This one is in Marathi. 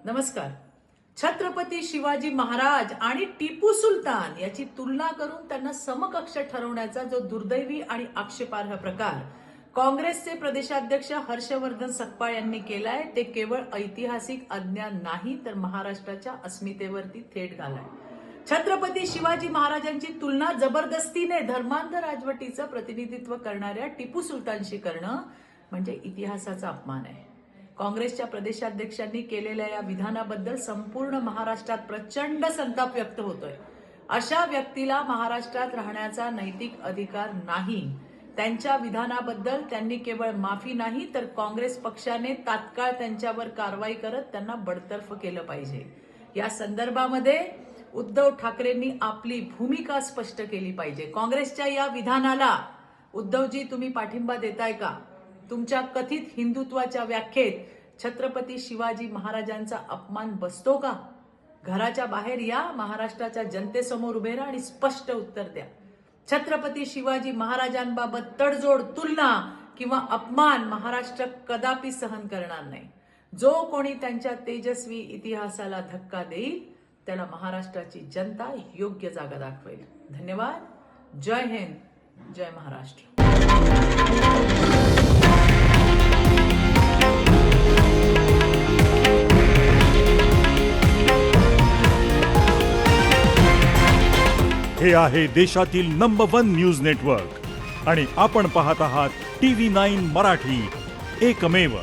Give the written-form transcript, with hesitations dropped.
नमस्कार. छत्रपती शिवाजी महाराज आणि टिपू सुलतान याची तुलना करून त्यांना समकक्ष ठरवण्याचा जो दुर्दैवी आणि आक्षेपार्ह प्रकार काँग्रेसचे प्रदेशाध्यक्ष हर्षवर्धन सकपाळ यांनी केलाय ते केवळ ऐतिहासिक अज्ञान नाही तर महाराष्ट्राच्या अस्मितेवरती थेट घालाय. छत्रपती शिवाजी महाराजांची तुलना जबरदस्तीने धर्मांध राजवटीचं प्रतिनिधित्व करणाऱ्या टिपू सुलतानशी करणं म्हणजे इतिहासाचा अपमान आहे. काँग्रेसच्या प्रदेशाध्यक्षांनी केलेल्या या विधानाबद्दल संपूर्ण महाराष्ट्रात प्रचंड संताप व्यक्त होतोय. अशा व्यक्तीला महाराष्ट्रात राहण्याचा नैतिक अधिकार नाही. त्यांच्या विधानाबद्दल त्यांनी केवळ माफी नाही तर काँग्रेस पक्षाने तात्काळ त्यांच्यावर कारवाई करत त्यांना बडतर्फ केलं पाहिजे. या संदर्भामध्ये उद्धव ठाकरेंनी आपली भूमिका स्पष्ट केली पाहिजे. काँग्रेसच्या या विधानाला उद्धवजी तुम्ही पाठिंबा देताय का? तुमच्या कथित हिंदुत्वाच्या व्याख्येत छत्रपती शिवाजी महाराजांचा अपमान बसतो का? घराच्या बाहेर या, महाराष्ट्राच्या जनतेसमोर उभे राहा आणि स्पष्ट उत्तर द्या. छत्रपती शिवाजी महाराजांबाबत तडजोड, तुलना किंवा अपमान महाराष्ट्र कदापि सहन करणार नाही. जो कोणी त्यांच्या तेजस्वी इतिहासाला धक्का देईल त्याला महाराष्ट्राची जनता योग्य जागा दाखवेल. धन्यवाद. जय हिंद, जय महाराष्ट्र. हे आहे देशातील नंबर 1 न्यूज नेटवर्क आणि आपण पाहत आहात TV9 मराठी, एकमेव.